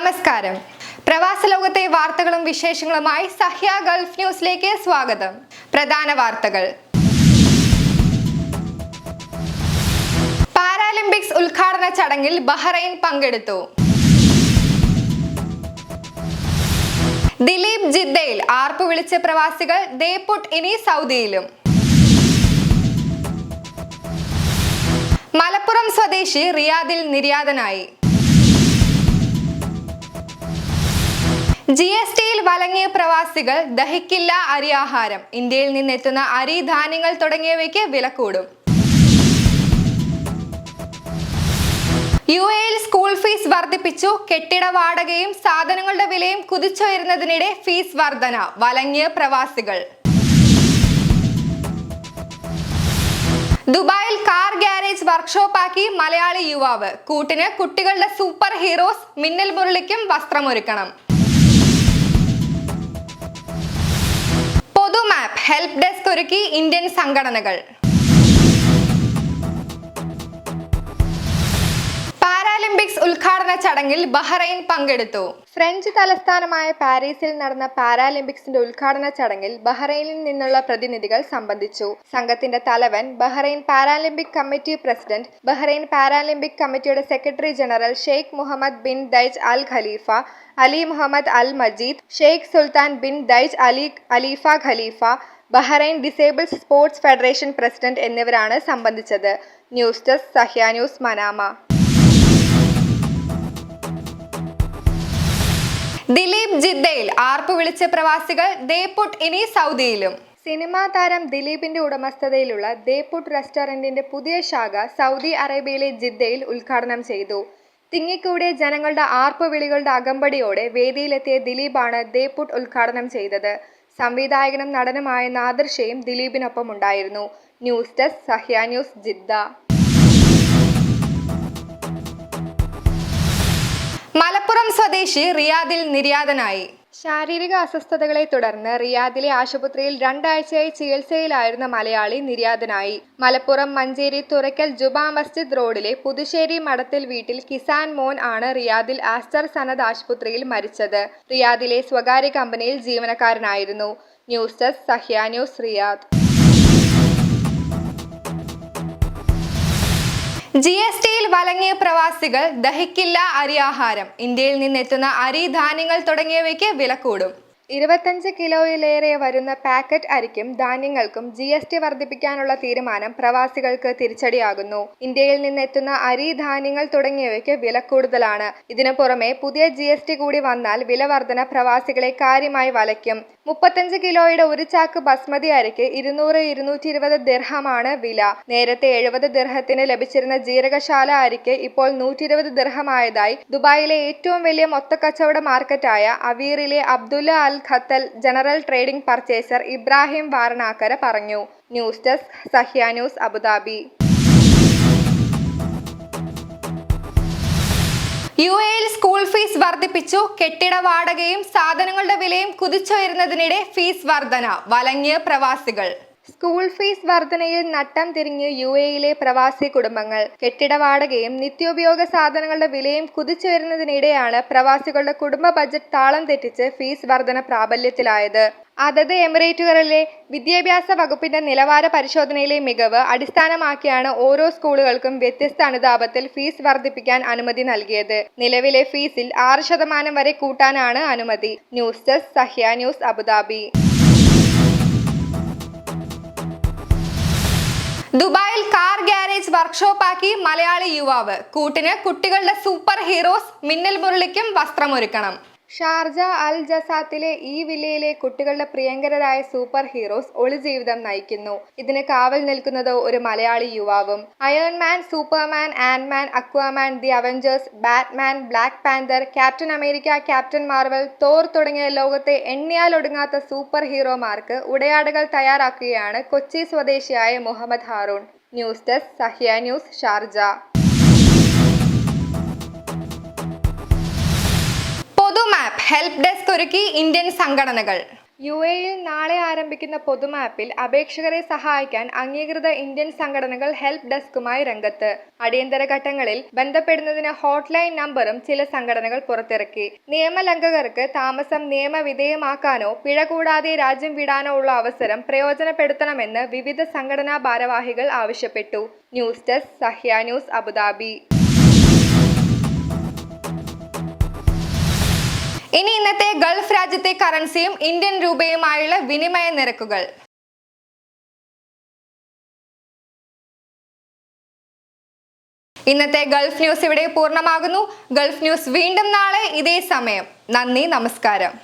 നമസ്കാരം. പ്രവാസ ലോകത്തെ വാർത്തകളും വിശേഷങ്ങളുമായി സഹ്യ ഗൾഫ് ന്യൂസിലേക്ക് സ്വാഗതം. പ്രധാന വാർത്തകൾ. പാരാലിമ്പിക്സ് ഉദ്ഘാടന ചടങ്ങിൽ ബഹ്റൈൻ പങ്കെടുത്തു. ദിലീപ് ജിദ്ദയിൽ ആർപ്പു വിളിച്ച പ്രവാസികൾ ദേ പുട്ട് ഇനി സൗദിയിലും. മലപ്പുറം സ്വദേശി റിയാദിൽ നിര്യാതനായി. GSTയിൽ വലങ്ങിയ പ്രവാസികൾ ദഹിക്കില്ല അരിയാഹാരം. ഇന്ത്യയിൽ നിന്നെത്തുന്ന അരി, ധാന്യങ്ങൾ തുടങ്ങിയവയ്ക്ക് വില കൂടും. UAEയിൽ സ്കൂൾ ഫീസ് വർദ്ധിപ്പിച്ചു. കെട്ടിട വാടകയും സാധനങ്ങളുടെ വിലയും കുതിച്ചുയരുന്നതിനിടെ ഫീസ് വർധന. വലങ്ങിയ പ്രവാസികൾ. ദുബായിൽ കാർ ഗ്യാരേജ് വർക്ക്ഷോപ്പാക്കി മലയാളി യുവാവ്. കൂട്ടിന് കുട്ടികളുടെ സൂപ്പർ ഹീറോസ്. മിന്നൽ മുരളിക്കും വസ്ത്രമൊരുക്കണം. പൊതുമാപ്പ് ഹെൽപ്പ് ഡെസ്ക് ഒരുക്കി ഇന്ത്യൻ സംഘടനകൾ. പാരാലിമ്പിക്സ് ഉദ്ഘാടന ചടങ്ങിൽ ബഹ്റൈൻ പങ്കെടുത്തു. ഫ്രഞ്ച് തലസ്ഥാനമായ പാരീസിൽ നടന്ന പാരാലിമ്പിക്സിന്റെ ഉദ്ഘാടന ചടങ്ങിൽ ബഹ്റൈനിൽ നിന്നുള്ള പ്രതിനിധികൾ സംബന്ധിച്ചു. സംഘത്തിന്റെ തലവൻ, Bahrain Paralympic committee president, Bahrain Paralympic കമ്മിറ്റിയുടെ secretary general Sheikh Muhammad bin Daij Al Khalifa, Ali Muhammad Al Majeed, Sheikh Sultan bin Daij അലീഫ Khalifa, Bahrain disabled sports federation president എന്നിവരാണ് സംബന്ധിച്ചത്. News desk Sahya news, Manama. Dileep ജിദ്ദയിൽ ആർപ്പു വിളിച്ച പ്രവാസികൾ ദേ പുട്ട് ഇനി സൗദിയിലും. Cinema താരം ദിലീപിന്റെ ഉടമസ്ഥതയിലുള്ള ദേ പുട്ട് റെസ്റ്റോറന്റിന്റെ പുതിയ ശാഖ സൗദി അറേബ്യയിലെ ജിദ്ദയിൽ ഉദ്ഘാടനം ചെയ്തു. തിങ്ങിക്കൂടിയ ജനങ്ങളുടെ ആർപ്പുവിളികളുടെ അകമ്പടിയോടെ വേദിയിലെത്തിയ ദിലീപാണ് ദേ പുട്ട് ഉദ്ഘാടനം ചെയ്തത്. സംവിധായകനും നടനുമായ നാദിർ ഷെയും ദിലീപിനൊപ്പം ഉണ്ടായിരുന്നു. News desk Sahya news, Jeddah. Malappuram സ്വദേശി റിയാദിൽ നിര്യാതനായി. ശാരീരിക അസ്വസ്ഥതകളെ തുടർന്ന് റിയാദിലെ ആശുപത്രിയിൽ 2 ആഴ്ചയായി ചികിത്സയിലായിരുന്ന മലയാളി നിര്യാതനായി. മലപ്പുറം മഞ്ചേരി തുറക്കൽ ജുമാ മസ്ജിദ് റോഡിലെ പുതുശ്ശേരി മഠത്തിൽ വീട്ടിൽ കിസാൻ മോൻ ആണ് റിയാദിൽ ആസ്റ്റർ സനദ് ആശുപത്രിയിൽ മരിച്ചത്. റിയാദിലെ സ്വകാര്യ കമ്പനിയിൽ ജീവനക്കാരനായിരുന്നു. News desk Sahya news, Riyadh. GSTയിൽ വലങ്ങിയ പ്രവാസികൾ ദഹിക്കില്ല അരിയാഹാരം. ഇന്ത്യയിൽ നിന്നെത്തുന്ന അരി, ധാന്യങ്ങൾ തുടങ്ങിയവയ്ക്ക് വില കൂടും. 25 കിലോയിലേറെ വരുന്ന പാക്കറ്റ് അരിക്കും ധാന്യങ്ങൾക്കും GST വർദ്ധിപ്പിക്കാനുള്ള തീരുമാനം പ്രവാസികൾക്ക് തിരിച്ചടിയാകുന്നു. ഇന്ത്യയിൽ നിന്നെത്തുന്ന അരി, ധാന്യങ്ങൾ തുടങ്ങിയവയ്ക്ക് വില കൂടുതലാണ്. ഇതിനു പുറമെ പുതിയ GST കൂടി വന്നാൽ വില വർധന പ്രവാസികളെ കാര്യമായി വലയ്ക്കും. 35 കിലോയുടെ ഒരു ചാക്ക് ബസ്മതി അരിക്ക് 200-220 ദിർഹമാണ് വില. നേരത്തെ 70 ദിർഹത്തിന് ലഭിച്ചിരുന്ന ജീരകശാല അരിക്ക് ഇപ്പോൾ 120 ദിർഹമായതായി ദുബായിലെ ഏറ്റവും വലിയ മൊത്തക്കച്ചവട മാർക്കറ്റായ അവീറിലെ Abdullah Al Khattal general trading purchaser Ibrahim Varanakkara പറഞ്ഞു. News desk Sahya news, Abu Dhabi. UAEയിൽ സ്കൂൾ ഫീസ് വർദ്ധിപ്പിച്ചു. കെട്ടിട വാടകയും സാധനങ്ങളുടെ വിലയും കുതിച്ചുയരുന്നതിനിടെ ഫീസ് വർധന. വലങ്ങിയ പ്രവാസികൾ. സ്കൂൾ ഫീസ് വർധനയിൽ നട്ടം തിരിഞ്ഞ് UAEയിലെ പ്രവാസി കുടുംബങ്ങൾ. കെട്ടിട വാടകയും നിത്യോപയോഗ സാധനങ്ങളുടെ വിലയും കുതിച്ചുയരുന്നതിനിടെയാണ് പ്രവാസികളുടെ കുടുംബ ബജറ്റ് താളം തെറ്റിച്ച് ഫീസ് വർധന പ്രാബല്യത്തിലായത്. അതത് എമിറേറ്റുകളിലെ വിദ്യാഭ്യാസ വകുപ്പിന്റെ നിലവാര പരിശോധനയിലെ മികവ് അടിസ്ഥാനമാക്കിയാണ് ഓരോ സ്കൂളുകൾക്കും വ്യത്യസ്ത അനുതാപത്തിൽ ഫീസ് വർദ്ധിപ്പിക്കാൻ അനുമതി നൽകിയത്. നിലവിലെ ഫീസിൽ 6% വരെ കൂട്ടാനാണ് അനുമതി. News desk Sahya news, Abu Dhabi. ദുബായിൽ കാർ ഗ്യാരേജ് വർക്ക്ഷോപ്പാക്കി മലയാളി യുവാവ്. കൂട്ടിന് കുട്ടികളുടെ സൂപ്പർ ഹീറോസ്. മിന്നൽ മുരളിക്കും വസ്ത്രമൊരുക്കണം. ഷാർജ അൽ ജസാത്തിലെ ഈ വില്ലയിലെ കുട്ടികളുടെ പ്രിയങ്കരരായ സൂപ്പർ ഹീറോസ് ഒളിജീവിതം നയിക്കുന്നു. ഇതിന് കാവൽ നിൽക്കുന്നത് ഒരു മലയാളി യുവാവും. Iron Man, Superman, Ant Man, Aquaman, the Avengers, Batman, Black Panther, Captain America, Captain Marvel, Thor തുടങ്ങിയ ലോകത്തെ എണ്ണിയാലൊടുങ്ങാത്ത സൂപ്പർ ഹീറോമാർക്ക് ഉടയാടകൾ തയ്യാറാക്കുകയാണ് കൊച്ചി സ്വദേശിയായ Muhammad Haroon. News desk Sahya news, Sharjah. പൊതുമാപ്പ് ഹെൽപ്പ് ഡെസ്ക് ഒരുക്കി ഇന്ത്യൻ സംഘടനകൾ. UAE-യിൽ നാളെ ആരംഭിക്കുന്ന പൊതുമാപ്പിൽ അപേക്ഷകരെ സഹായിക്കാൻ അംഗീകൃത ഇന്ത്യൻ സംഘടനകൾ ഹെൽപ്പ് ഡെസ്കുമായി രംഗത്ത്. അടിയന്തര ഘട്ടങ്ങളിൽ ബന്ധപ്പെടുന്നതിന് ഹോട്ട്ലൈൻ നമ്പറും ചില സംഘടനകൾ പുറത്തിറക്കി. നിയമലംഘകർക്ക് താമസം നിയമവിധേയമാക്കാനോ പിഴ കൂടാതെ രാജ്യം വിടാനോ ഉള്ള അവസരം പ്രയോജനപ്പെടുത്തണമെന്ന് വിവിധ സംഘടനാ ഭാരവാഹികൾ ആവശ്യപ്പെട്ടു. News desk Sahya news, Abu Dhabi. ഇനി ഇന്നത്തെ ഗൾഫ് രാജ്യത്തെ കറൻസിയും ഇന്ത്യൻ രൂപയുമായുള്ള വിനിമയ നിരക്കുകൾ. ഇന്നത്തെ ഗൾഫ് ന്യൂസ് ഇവിടെ പൂർണ്ണമാകുന്നു. ഗൾഫ് ന്യൂസ് വീണ്ടും നാളെ ഇതേ സമയം. നന്ദി, നമസ്കാരം.